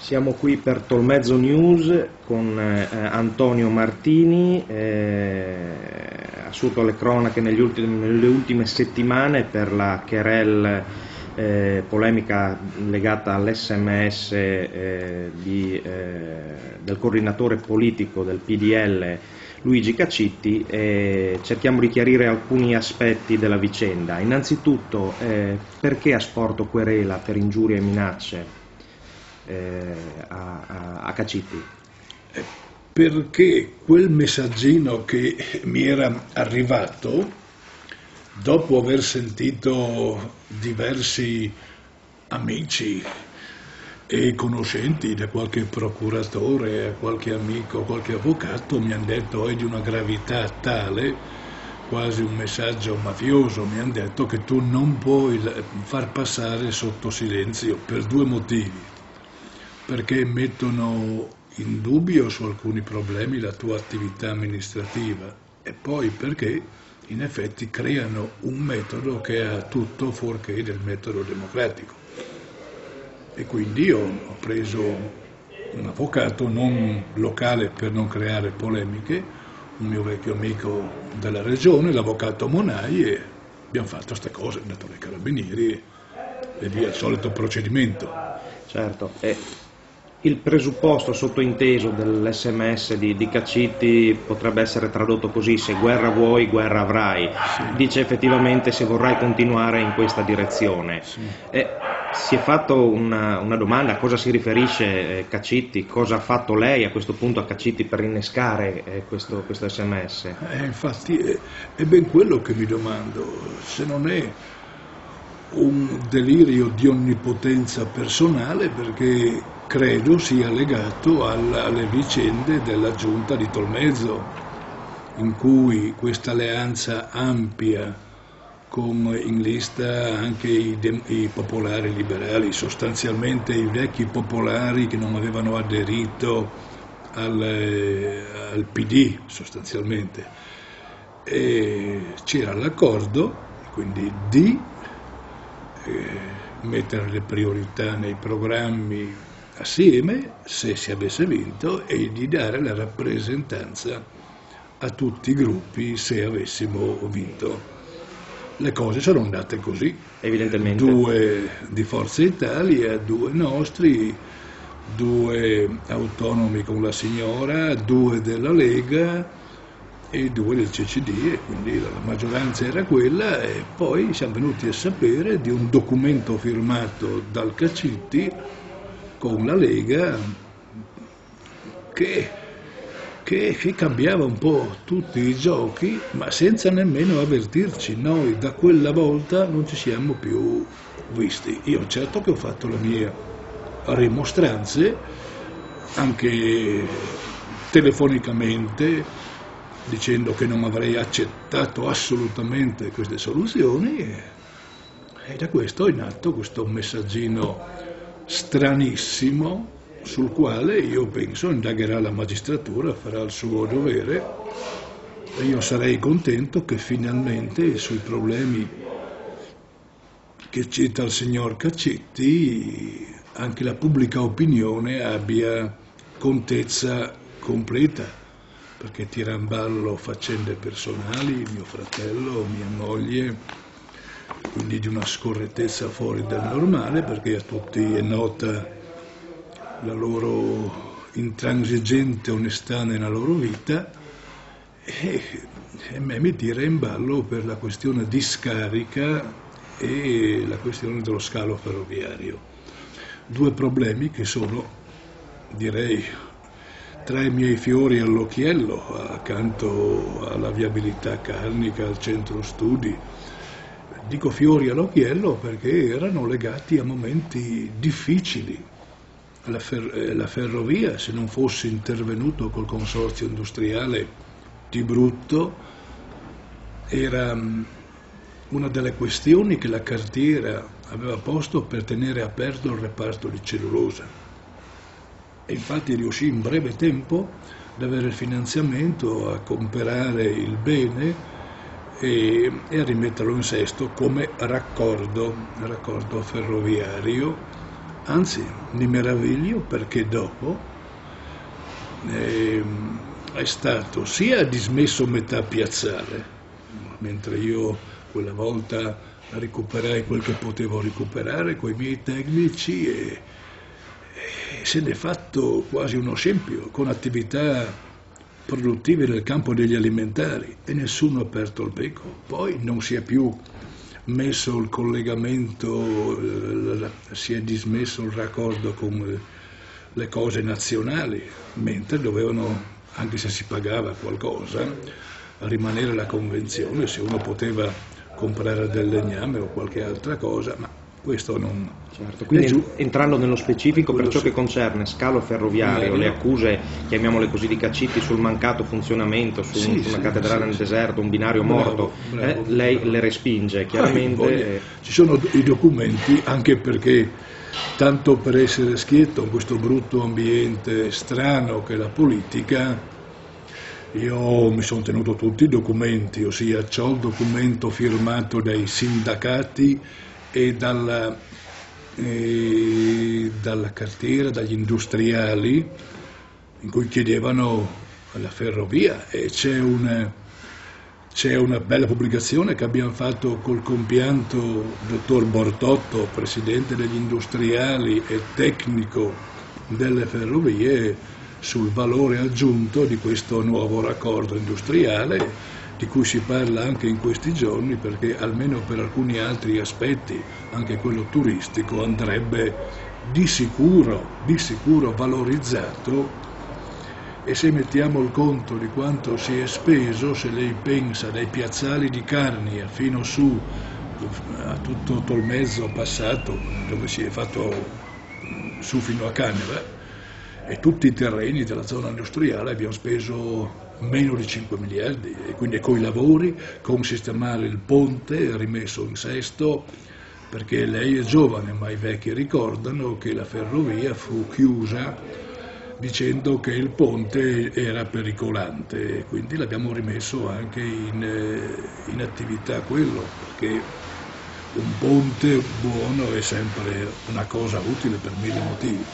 Siamo qui per Tolmezzo News con Antonio Martini, assunto alle cronache nelle ultime settimane per la querel polemica legata all'SMS del coordinatore politico del PDL Luigi Caccitti. Cerchiamo di chiarire alcuni aspetti della vicenda. Innanzitutto, perché ha sporto querela per ingiurie e minacce a Caccitti? Perché quel messaggino che mi era arrivato, dopo aver sentito diversi amici e conoscenti, da qualche procuratore a qualche amico, qualche avvocato, mi hanno detto è di una gravità tale, quasi un messaggio mafioso, mi hanno detto che tu non puoi far passare sotto silenzio per due motivi. Perché mettono in dubbio su alcuni problemi la tua attività amministrativa e poi perché in effetti creano un metodo che ha tutto fuorché del metodo democratico. E quindi io ho preso un avvocato non locale per non creare polemiche, un mio vecchio amico della regione, l'avvocato Monai, e abbiamo fatto queste cose, è andato ai carabinieri e via il solito procedimento. Certo. Il presupposto sottointeso dell'SMS di Caccitti potrebbe essere tradotto così: se guerra vuoi, guerra avrai. Sì. Dice effettivamente se vorrai continuare in questa direzione. Sì. Si è fatto una domanda: a cosa si riferisce Caccitti? Cosa ha fatto lei a questo punto a Caccitti per innescare questo SMS? Infatti è ben quello che mi domando, se non è un delirio di onnipotenza personale, perché credo sia legato alle vicende della giunta di Tolmezzo, in cui questa alleanza ampia con in lista anche i popolari liberali, sostanzialmente i vecchi popolari che non avevano aderito al PD sostanzialmente, e c'era l'accordo quindi di mettere le priorità nei programmi assieme, se si avesse vinto, e di dare la rappresentanza a tutti i gruppi se avessimo vinto. Le cose sono andate così. Evidentemente. 2 di Forza Italia, 2 nostri, 2 autonomi con la signora, 2 della Lega e 2 del CCD, e quindi la maggioranza era quella, e poi siamo venuti a sapere di un documento firmato dal Caccitti con la Lega che cambiava un po' tutti i giochi, ma senza nemmeno avvertirci. Noi da quella volta non ci siamo più visti. Io certo che ho fatto le mie rimostranze, anche telefonicamente, dicendo che non avrei accettato assolutamente queste soluzioni, e da questo è nato questo messaggino stranissimo, sul quale io penso indagherà la magistratura, farà il suo dovere, e io sarei contento che finalmente sui problemi che cita il signor Caccitti anche la pubblica opinione abbia contezza completa, perché tira in ballo faccende personali, mio fratello, mia moglie, quindi di una scorrettezza fuori dal normale, perché a tutti è nota la loro intransigente onestà nella loro vita, e a me mi tira in ballo per la questione di scarica e la questione dello scalo ferroviario. 2 problemi che sono, direi, tra i miei fiori all'occhiello, accanto alla viabilità carnica, al centro studi. Dico fiori all'occhiello perché erano legati a momenti difficili. La ferrovia, se non fosse intervenuto col consorzio industriale di brutto, era una delle questioni che la cartiera aveva posto per tenere aperto il reparto di cellulosa. E infatti riuscì in breve tempo ad avere il finanziamento a comprare il bene e a rimetterlo in sesto come raccordo ferroviario Anzi, mi meraviglio perché dopo è stato sia dismesso metà piazzale, mentre io quella volta recuperai quel che potevo recuperare coi miei tecnici e se n'è fatto quasi uno scempio con attività produttive nel campo degli alimentari e nessuno ha aperto il becco. Poi non si è più messo il collegamento, si è dismesso il raccordo con le cose nazionali, mentre dovevano, anche se si pagava qualcosa, rimanere la convenzione se uno poteva comprare del legname o qualche altra cosa, ma questo non Certo, è giù. quindi entrando nello specifico per ciò Sì. che concerne scalo ferroviario, le accuse, chiamiamole così, di Caccitti sul mancato funzionamento, su una cattedrale nel deserto, un binario morto, Bravo. lei le respinge chiaramente. Ci sono i documenti, anche perché, tanto per essere schietto in questo brutto ambiente strano che è la politica, io mi sono tenuto tutti i documenti, ossia c'ho il documento firmato dai sindacati e dalla cartiera, dagli industriali, in cui chiedevano la ferrovia, e c'è una bella pubblicazione che abbiamo fatto col compianto dottor Bortotto, presidente degli industriali e tecnico delle ferrovie, sul valore aggiunto di questo nuovo raccordo industriale, di cui si parla anche in questi giorni, perché almeno per alcuni altri aspetti, anche quello turistico, andrebbe di sicuro valorizzato. E se mettiamo il conto di quanto si è speso, se lei pensa dai piazzali di Carnia fino su a tutto il mezzo passato, dove si è fatto su fino a Caneva, e tutti i terreni della zona industriale, abbiamo speso meno di 5 miliardi, e quindi con i lavori, con sistemare il ponte rimesso in sesto, perché lei è giovane, ma i vecchi ricordano che la ferrovia fu chiusa dicendo che il ponte era pericolante, e quindi l'abbiamo rimesso anche in attività quello, perché un ponte buono è sempre una cosa utile per mille motivi.